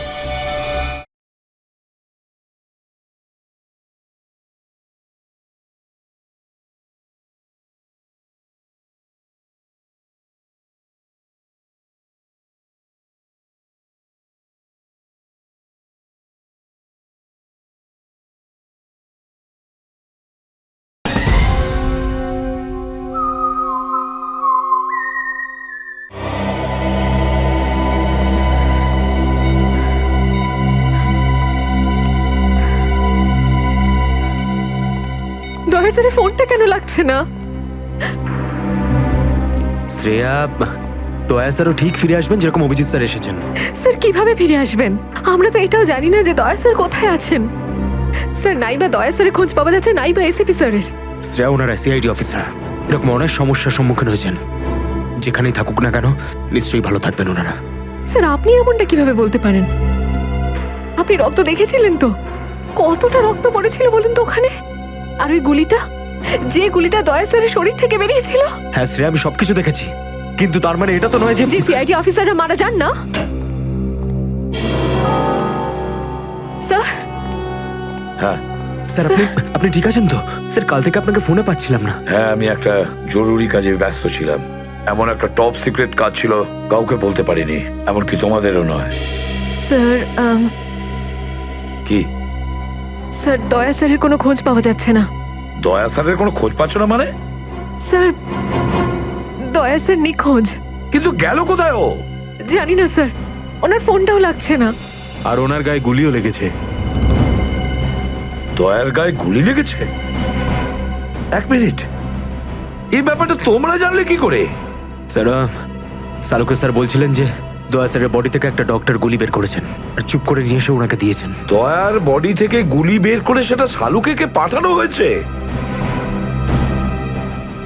দয়া স্যারের ফোনটা কেন লাগছে না? শ্রেয়া, দয়া স্যারও ঠিক ফিরে আসবেন যেরকম অভিজিৎ স্যার এসেছেন। স্যার কিভাবে ফিরে আসবেন? আমরা তো এটাও জানি না যে দয়া স্যার কোথায় আছেন। স্যার নাই বা দয়া স্যারের খোঁজ পাওয়া যাচ্ছে, নাই বা এসিপি স্যারের। শ্রেয়া ওনারা সিআইডি অফিসার, এরকম অনেক সমস্যার সম্মুখীন হয়েছেন। যেখানেই থাকুক না কেন নিশ্চয়ই ভালো থাকবেন ওনারা। স্যার আপনি এমনটা কিভাবে বলতে পারেন? আপনি রক্ত দেখেছিলেন তো? কতটা রক্ত পড়েছিল বলুন তো ওখানে? আর ওই গুলিটা, যে গুলিটা দয়া স্যারের শরীর থেকে বেরিয়েছিল। হ্যাঁ শ্রেয়া, আমি সবকিছু দেখেছি, কিন্তু তার মানে এটা তো নয় যে সিআইডি অফিসাররা মারা যান না। স্যার, হ্যাঁ স্যার আপনি ঠিক আছেন তো? স্যার কাল থেকে আপনাকে ফোনে পাচ্ছিলাম না। হ্যাঁ, আমি একটা জরুরি কাজে ব্যস্ত ছিলাম। এমন একটা টপ সিক্রেট কাজ ছিল, কাউকে বলতে পারিনি, এমনকি তোমাদেরও নয়। স্যার কি? স্যার দয়া স্যারের কোনো খোঁজ পাওয়া যাচ্ছে না। দয়া স্যারের কোনো খোঁজ পাচ্ছ না মানে? স্যার দয়া স্যার নিখোঁজ। কিন্তু গেল কোথায় ও? জানি না স্যার, ওনার ফোনটাও লাগছে না। আর ওনার গায়ে গুলিও লেগেছে। দয়ার গায়ে গুলি লেগেছে? এক মিনিট, এই ব্যাপারটা তোমরা জানলে কি করে? স্যার সালুকে স্যার বলছিলেন যে দয়া স্যারের বডি থেকে একটা ডক্টর গুলি বের করেছেন আর চুপ করে নিয়ে এসে ওনাকে দিয়েছেন। দয়ার বডি থেকে গুলি বের করে সেটা শালুকে পাঠানো হয়েছে?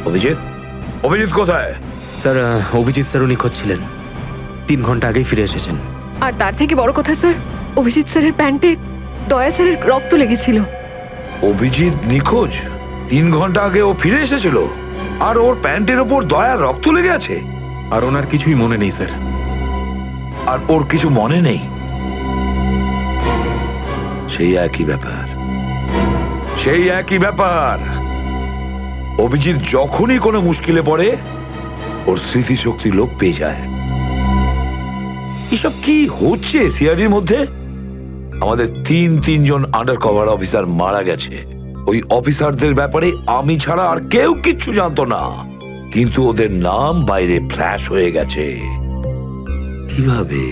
অভিজিৎ, অভিজিৎ কোথায়? স্যার অভিজিৎ স্যারও নিখোঁজ ছিলেন, 3 ঘন্টা আগেই ফিরে এসেছেন। আর তার থেকে বড় কথা স্যার, অভিজিৎ স্যারের প্যান্টে দয়া স্যারের রক্ত লেগেছিল। অভিজিৎ নিখোঁজ? 3 ঘন্টা আগে ও ফিরে এসেছিল, আর ওর প্যান্টের ওপর দয়ার রক্ত লেগে আছে। আর ওনার কিছুই মনে নেই স্যার। আর ওর কিছু মনে নেই? সেই একই ব্যাপার, সেই একই ব্যাপার। অভিজিৎ যখনই কোনো মুশকিলে পড়ে ওর স্মৃতিশক্তি লোপ পেয়ে যায়। এসব কি হচ্ছে সিআইডির মধ্যে? আমাদের তিনজন আন্ডার কভার অফিসার মারা গেছে। ওই অফিসারদের ব্যাপারে আমি ছাড়া আর কেউ কিচ্ছু জানতো না, কিন্তু ওদের নাম বাইরে ফ্ল্যাশ হয়ে গেছে। কিভাবে?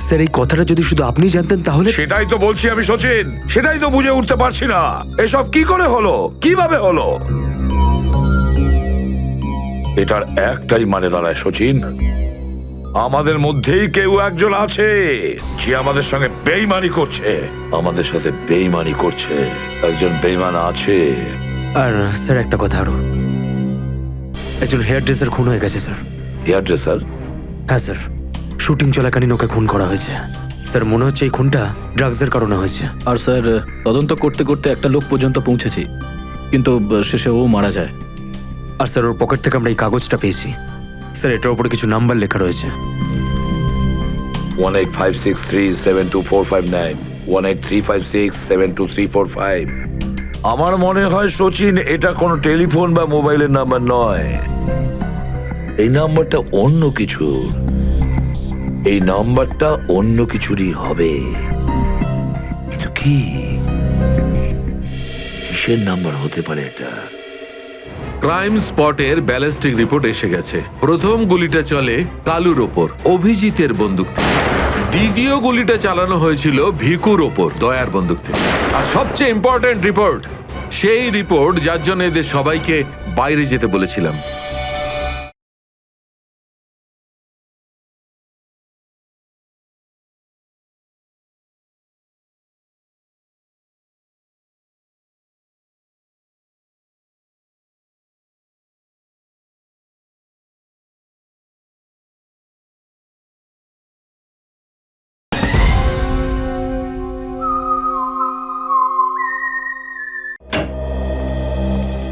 স্যার এই কথাটা যদি শুধু আপনি জানতেন তাহলে। সেটাই তো বলছি আমি সচিন, সেটাই তো বুঝে উঠতে পারছি না এসব কি করে হলো, কিভাবে হলো। এটার একটাই মানে দাঁড়ায় সচিন, আমাদের মধ্যেই কেউ একজন আছে যে আমাদের সঙ্গে বেইমানি করছে, আমাদের সাথে বেইমানি করছে। একজন বেইমান আছে। আর স্যার একটা কথা আরো, একজন হেয়ার ড্রেসার খুন হয়ে গেছে স্যার। Hair dresser? হ্যাঁ স্যার, শুটিং চলাকালীন ওকে খুন করা হয়েছে। স্যার মনে হচ্ছে এই খুনটা ড্রাগসের কারণে হয়েছে। আর স্যার তদন্ত করতে করতে একটা লোক পর্যন্ত পৌঁছেছি, কিন্তু শেষে ও মারা যায়। আর স্যার ওর পকেট থেকে আমরা এই কাগজটা পেয়েছি। স্যার এটার উপরে কিছু নাম্বার লেখা রয়েছে। 1856372459, 1835672345। আমার মনে হয় সচিন এটা কোনো টেলিফোন বা মোবাইলের নাম্বার নয়, এই নাম্বারটা অন্য কিছু। এই নাম্বারটা অন্য কিছুরই হবে, কিন্তু কি, কিসের নাম্বার হতে পারে এটা? ক্রাইম স্পটের ব্যালিস্টিক রিপোর্ট এসে গেছে। প্রথম গুলিটা চলে কালুর ওপর, অভিজিতের বন্দুক থেকে। দ্বিতীয় গুলিটা চালানো হয়েছিল ভিকুর ওপর, দয়ার বন্দুক থেকে। আর সবচেয়ে ইম্পর্টেন্ট রিপোর্ট, সেই রিপোর্ট যার জন্য এদের সবাইকে বাইরে যেতে বলেছিলাম।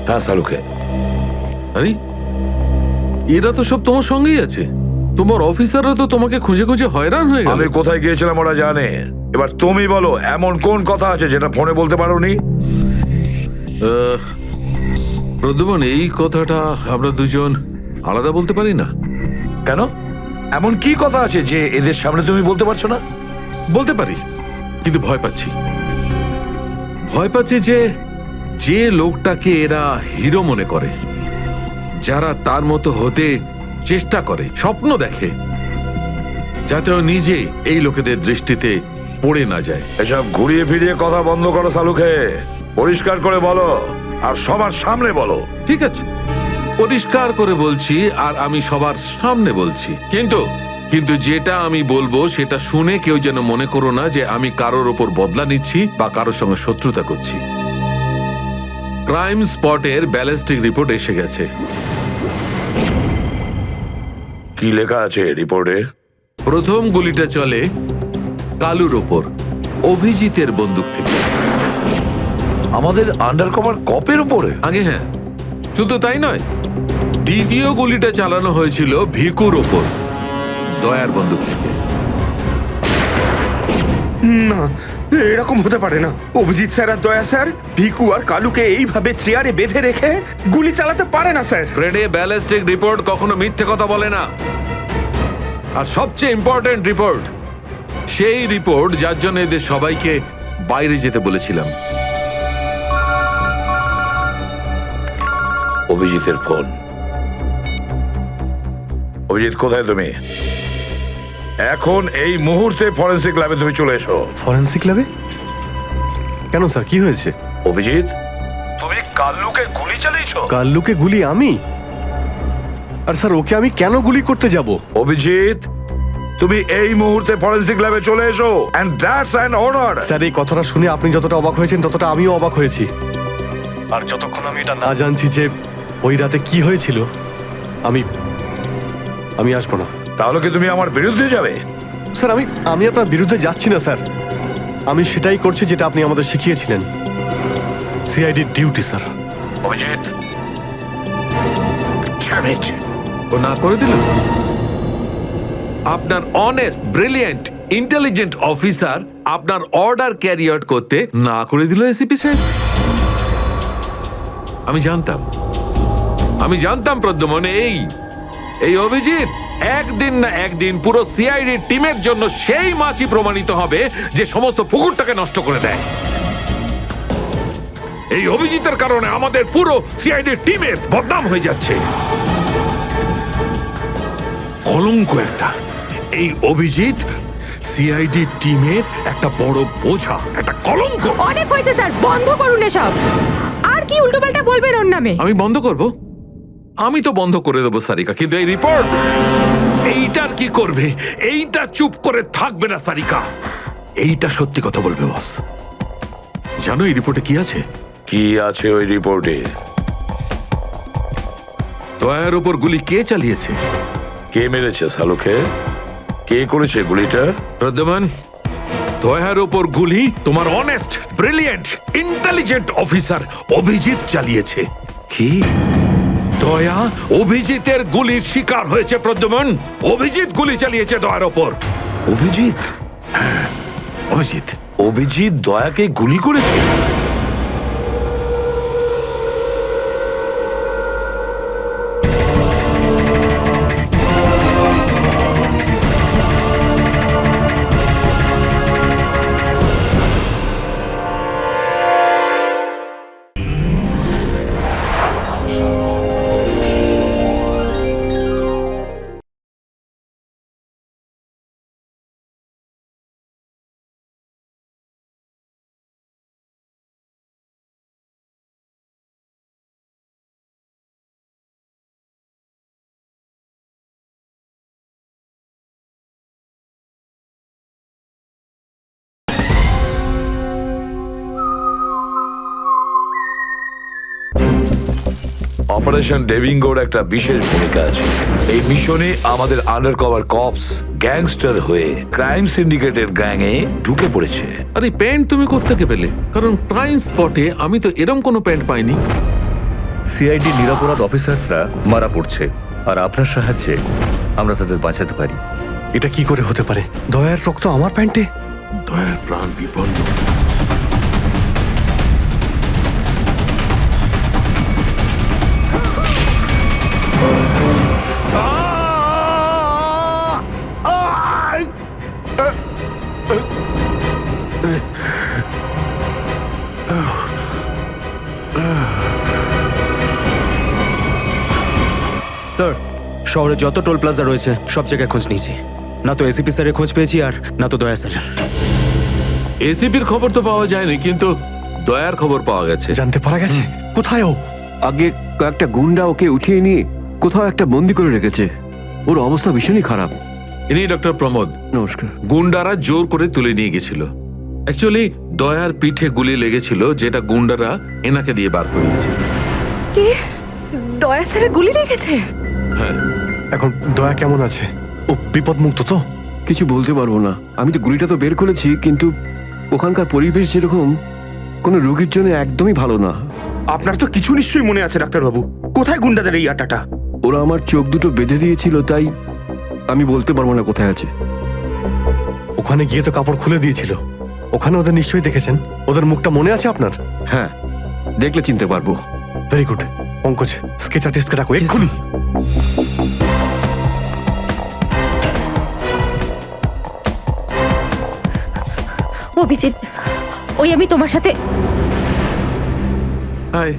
হ্যাঁ সালুকে। আরে এরা তো সব তোমার সঙ্গেই আছে। তোমার অফিসাররা তো তোমাকে খুঁজে খুঁজে হয়রান হয়ে গেল। আমি কোথায় গিয়েছিলাম ওরা জানে। এবার তুমি বলো, এমন কোন কথা আছে যেটা ফোনে বলতে পারোনি? প্রদ্যুমন, এই কথাটা আমরা দুজন আলাদা বলতে পারি না। কেন? এমন কি কথা আছে যে এদের সামনে তুমি বলতে পারছো না? বলতে পারি, কিন্তু ভয় পাচ্ছি। ভয় পাচ্ছি যে যে লোকটাকে এরা হিরো মনে করে, যারা তার মতো হতে চেষ্টা করে, স্বপ্ন দেখে, যাতে ও নিজে এই লোকেদের দৃষ্টিতে পড়ে না যায়। এসব ঘুরিয়ে ফিরিয়ে কথা বন্ধ করো সালুকে, পরিষ্কার করে বলো, আর সবার সামনে বলো। ঠিক আছে, পরিষ্কার করে বলছি, আর আমি সবার সামনে বলছি। কিন্তু যেটা আমি বলবো সেটা শুনে কেউ যেন মনে করো না যে আমি কারোর ওপর বদলা নিচ্ছি বা কারোর সঙ্গে শত্রুতা করছি। ক্রাইম স্পটের ব্যালিস্টিক রিপোর্ট এসে গেছে। কি লেখা আছে রিপোর্টে? প্রথম গুলিটা চলে কালুর ওপর, অভিজিতের বন্দুক থেকে। আমাদের আন্ডার কভার কপের উপরে? আগে হ্যাঁ, শুধু তাই নয়, দ্বিতীয় গুলিটা চালানো হয়েছিল ভিকুর ওপর, দয়ার বন্দুক থেকে। না, এরকম হতে পারে না। অভিজিৎ স্যার আর দয়া স্যার ভিকু আর কালুকে এইভাবে চেয়ারে বেঁধে রেখে গুলি চালাতে পারে না স্যার। ফ্রেডে ব্যালিস্টিক রিপোর্ট কখনো মিথ্যে কথা বলে না। আর সবচেয়ে ইম্পর্টেন্ট রিপোর্ট, সেই রিপোর্ট যার জন্য এদের সবাইকে বাইরে যেতে বলেছিলাম। অভিজিতের ফোন। অভিজিৎ কোথায় তুমি? এখন এই মুহূর্তে ফরেন্সিক ল্যাবে তুমি চলে এসো। ফরেন্সিক ল্যাবে? কেন স্যার, কি হয়েছে? অভিজিৎ, তুমি কাল্লুকে গুলি চালিয়েছো? কাল্লুকে গুলি আমি? আর স্যার ওকে আমি কেন গুলি করতে যাব? অভিজিৎ, তুমি এই মুহূর্তে ফরেন্সিক ল্যাবে চলে এসো, and that's an order. Sir এই কথাটা শুনে আপনি যতটা অবাক হয়েছেন ততটা আমিও অবাক হয়েছি। আর যতক্ষণ আমি এটা না জানছি যে ওই রাতে কি হয়েছিল আমি আমি আসবো না। তাহলে কি তুমি আমার বিরুদ্ধে যাবে? স্যার আমি আপনার বিরুদ্ধে যাচ্ছি না স্যার, আমি সেটাই করছি যেটা আপনি আমাদের শিখিয়েছিলেন, সিআইডির ডিউটি স্যার। অভিজিৎ, ও না করে দিল। আপনার অনেস্ট, ব্রিলিয়েন্ট, ইন্টেলিজেন্ট অফিসার আপনার অর্ডার ক্যারি আউট করতে না করে দিল এসিপি সাহেব। আমি জানতাম প্রদ্যুম্ন, এই অভিজিৎ একদিন না একদিন পুরো সিআইডি টিমের জন্য সেই মাছি প্রমাণিত হবে যে সমস্ত পুকুরটাকে নষ্ট করে দেয়। এই অভিজিতের কারণে আমাদের পুরো সিআইডি টিমের বদনাম হয়ে যাচ্ছে। কলঙ্ক একটা। এই অভিজিৎ সিআইডি টিমের একটা বড় বোঝা, একটা কলঙ্ক। অনেক হয়েছে স্যার, বন্ধ করুন এসব। আর কি উল্টোপাল্টা বলবেন ওর নামে? আমি বন্ধ করব? আমি তো বন্ধ করে দেবো সারিকা, কিন্তু এই রিপোর্ট এইটার কি করবে? এইটা চুপ করে থাকবে না সারিকা, এইটা সত্যি কথা বলবে বস। জানো এই রিপোর্টে কি আছে? কি আছে ওই রিপোর্টে? দয়ার উপর গুলি কে চালিয়েছে? কে মেরেছে সালুকে? কে করেছে গুলিটা? প্রদ্যুম্ন, দয়ার উপর গুলি তোমার honest, brilliant, intelligent officer Abhijit চালিয়েছে। কি? দয়া অভিজিতের গুলির শিকার হয়েছে প্রদ্যুম্ন। অভিজিৎ গুলি চালিয়েছে দয়ার ওপর। অভিজিৎ? অভিজিৎ অভিজিৎ দয়াকে গুলি করেছে? অপারেশন ডেভিঙ্গোর একটা বিশেষ ভূমিকা আছে। এই মিশনে আমাদের আন্ডারকভার কপস গ্যাংস্টার হয়ে ক্রাইম সিন্ডিকেটের গ্যাংয়ে ঢুকে পড়েছে। আরে প্যান্ট তুমি কোত্থেকে পেলে? কারণ ক্রাইম স্পটে আমি তো এরম কোনো প্যান্ট পাইনি। সিআইডি নিরাপরাধ অফিসার্সরা মারা পড়ছে, আর আপনার সাহায্যে আমরা তাদের বাঁচাতে পারি। এটা কি করে হতে পারে? দয়ার রক্ত আমার প্যান্টে? দয়ার প্রাণ বিপন্ন। স্যার, শহরে যত টোল প্লাজা রয়েছে সব জায়গায় খোঁজ নিয়েছি, না তো এসিপি স্যারের খোঁজ পেয়েছি আর না তো দয়া স্যারের। এসিপির খবর তো পাওয়া যায়নি, কিন্তু দয়ার খবর পাওয়া গেছে। জানতে পারা গেছে কোথায় ও? আগে কয়েকটা গুন্ডা ওকে উঠিয়ে নিয়ে কোথাও একটা বন্দি করে রেখেছে। ওর অবস্থা ভীষণই খারাপ। ইনি ডক্টর প্রমোদ। নমস্কার। গুন্ডারা জোর করে তুলে নিয়ে গেছিল। অ্যাকচুয়ালি দয়ার পিঠে গুলি লেগেছিল, যেটা গুন্ডারা এনাকে দিয়ে বার করিয়েছে। কি? দয়া স্যারের গুলি লেগেছে? হ্যাঁ। এখন দয়া কেমন আছে? ও বিপদমুক্ত তো? কিছু বলতে পারবো না। আমি তো গুলিটা তো বের করেছি, কিন্তু ওখানকার পরিবেশ যেরকম কোনো রোগীর জন্য একদমই ভালো না। আপনার তো কিছু নিশ্চয়ই মনে আছে ডাক্তারবাবু। কোথায় গুন্ডাদের এই আটাটা? ওরা আমার চোখ দুটো বেঁধে দিয়েছিল, তাই আমি বলতে পারবো না কোথায় আছে। ওখানে গিয়ে তো কাপড় খুলে দিয়েছিল। ওখানে ওদের নিশ্চয়ই দেখেছেন। ওদের মুখটা মনে আছে আপনার? হ্যাঁ, দেখলে চিনতে পারবো। Very good. পঙ্কজ, স্কেচ আর্টিস্টকে ডাকো এক্ষুনি। অভিজিৎ, ওই আমি তোমার সাথে। হাই।